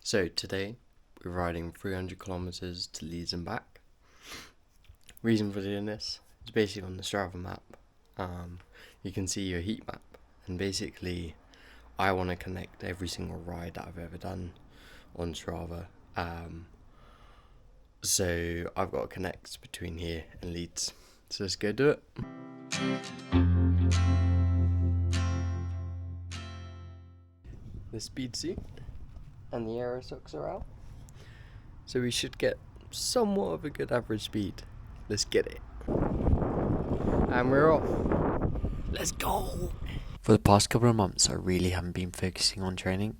So today we're riding 300 kilometers to Leeds and back. Reason for doing this is basically on the Strava map. You can see your heat map, and basically I want to connect every single ride that I've ever done on Strava. So I've got to connect between here and Leeds. So let's go do it. The speed suit and the aero socks are out, so we should get somewhat of a good average speed. Let's get it. And we're off. Let's go. For the past couple of months, I really haven't been focusing on training,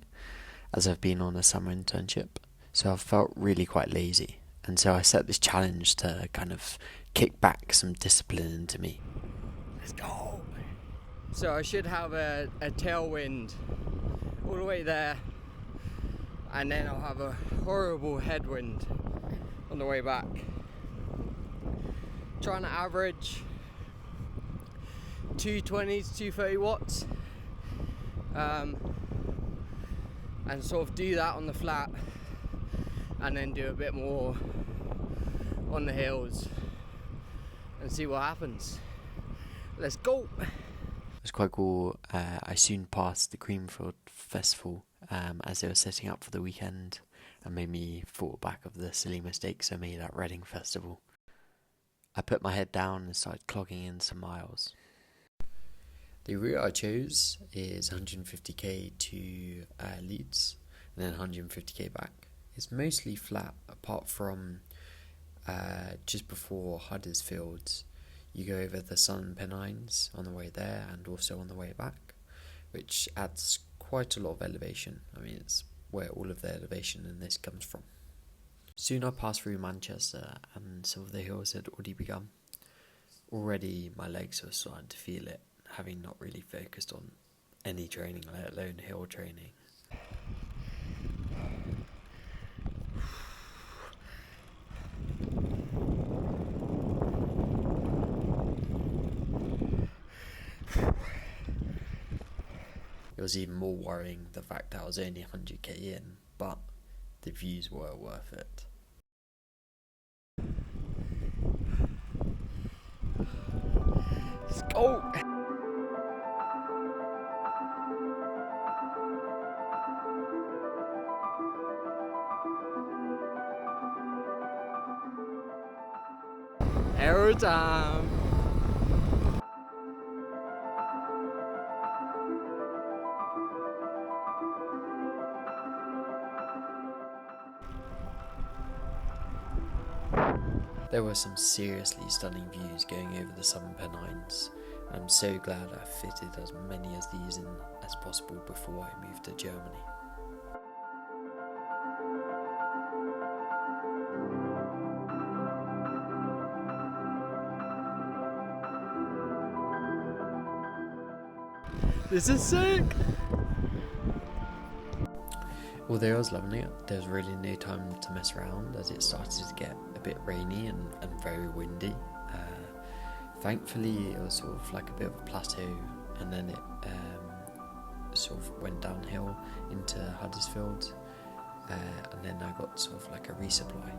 as I've been on a summer internship, so I've felt really quite lazy, and so I set this challenge to kind of kick back some discipline into me. Let's go. So I should have a tailwind all the way there, and then I'll have a horrible headwind on the way back. Trying to average 220 to 230 watts, and sort of do that on the flat, and then do a bit more on the hills and see what happens. Let's go. It was quite cool. I soon passed the Greenfield Festival as they were setting up for the weekend, and made me thought back of the silly mistakes I made at Reading Festival. I put my head down and started clogging in some miles. The route I chose is 150k to Leeds and then 150k back. It's mostly flat apart from just before Huddersfield. You go over the Southern Pennines on the way there and also on the way back, which adds quite a lot of elevation. I mean, it's where all of the elevation in this comes from. Soon I passed through Manchester and some of the hills had already begun. Already my legs were starting to feel it, having not really focused on any training, let alone hill training. It was even more worrying the fact that I was only 100k in, but the views were worth it. Let's go. Aero time. There were some seriously stunning views going over the Southern Pennines. I'm so glad I fitted as many as these in as possible before I moved to Germany. This is sick. Although I was loving it, there was really no time to mess around as it started to get a bit rainy and very windy. Thankfully it was sort of like a bit of a plateau, and then it sort of went downhill into Huddersfield, and then I got sort of like a resupply.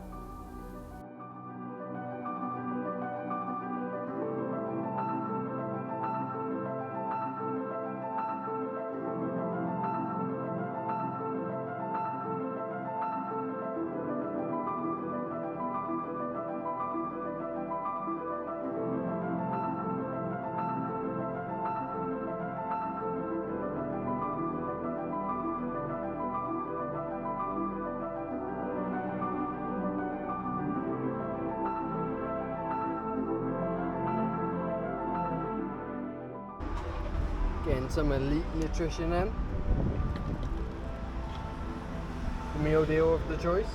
Getting some elite nutrition in. The meal deal of the choice.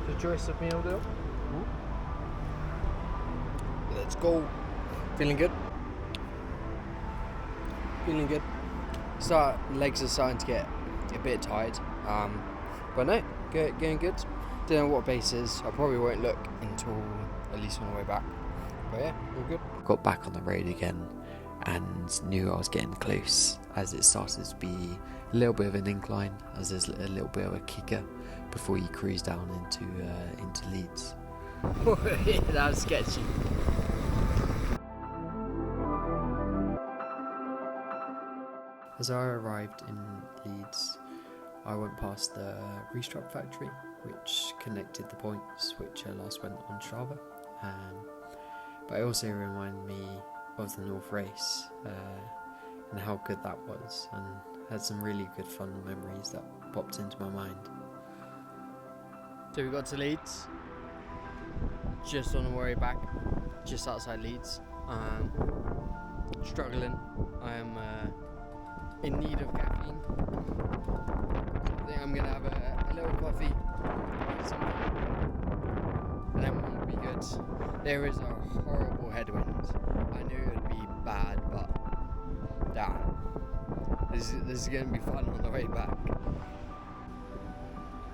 The choice of meal deal. Let's go. Feeling good? Feeling good. Legs are starting to get a bit tired. But no, getting good. Don't know what base is. I probably won't look until at least on the way back. But yeah, all good. Got back on the road again and knew I was getting close as it started to be a little bit of an incline, as there's a little bit of a kicker before you cruise down into Leeds. That was sketchy. As I arrived in Leeds, I went past the Strava factory, which connected the points which I last went on Strava. But it also reminded me of the North Race and how good that was, and had some really good fun memories that popped into my mind. So we got to Leeds, just on the way back, just outside Leeds. Struggling. I am in need of caffeine. I think I'm gonna have a little coffee, and then we'll be good. There is a horrible headwind. I knew it would be bad, but this is gonna be fun on the way back.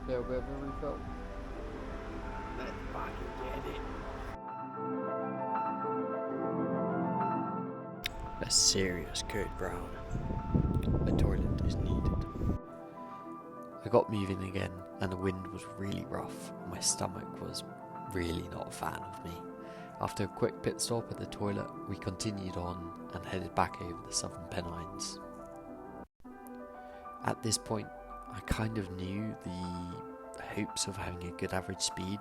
Little bit of a refill. Let's fucking get it. A serious good brown. A toilet is needed. I got moving again, and the wind was really rough, and my stomach was really not a fan of me. After a quick pit stop at the toilet, we continued on and headed back over the Southern Pennines. At this point, I kind of knew the hopes of having a good average speed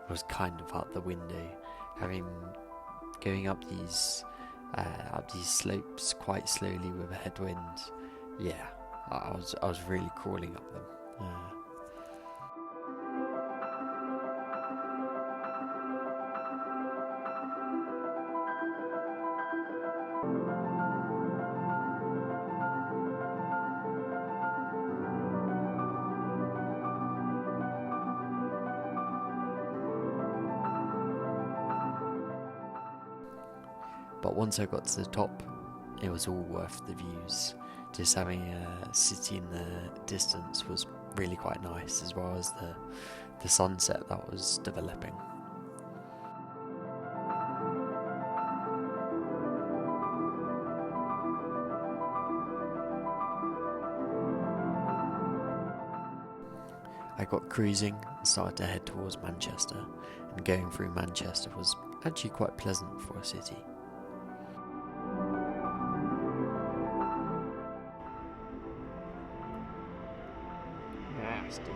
was kind of out the window, going up these slopes quite slowly with a headwind. Yeah, I was really crawling up them. But once I got to the top, it was all worth the views. Just having a city in the distance was really quite nice, as well as the sunset that was developing. I got cruising and started to head towards Manchester, and going through Manchester was actually quite pleasant for a city. Nasty.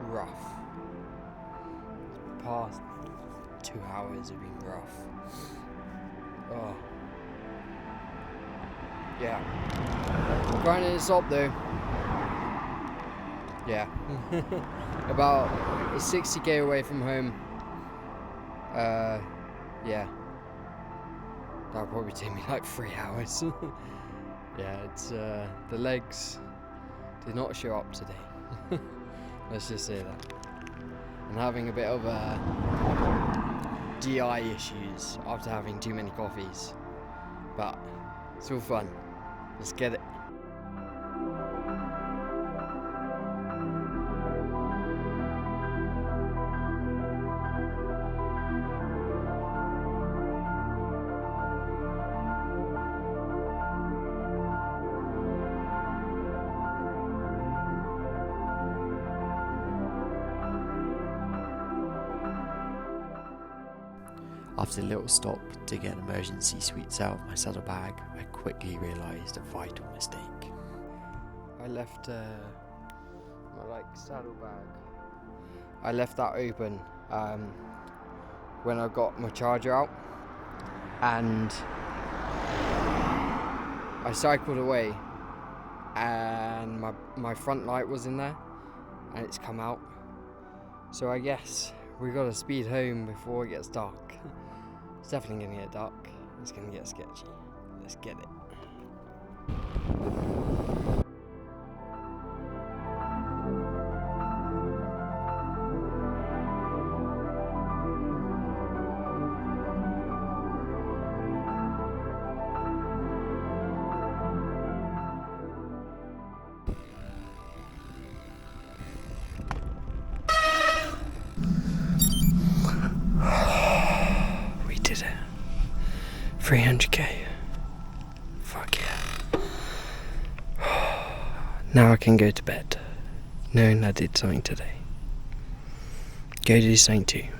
Rough. The past 2 hours have been rough. Oh. Yeah. Grinding this up though. Yeah. About 60k away from home. Yeah. That'll probably take me like 3 hours. Yeah, it's the legs did not show up today. Let's just say that. I'm having a bit of GI issues after having too many coffees. But it's all fun. Let's get it. After a little stop to get emergency sweets out of my saddlebag, I quickly realised a vital mistake. I left my saddlebag. I left that open when I got my charger out, and I cycled away, and my front light was in there, and it's come out. So I guess we gotta speed home before it gets dark. It's definitely gonna get dark. It's gonna get sketchy. Let's get it. We did it. 300k. Fuck yeah. Now I can go to bed, knowing I did something today. Go do something too.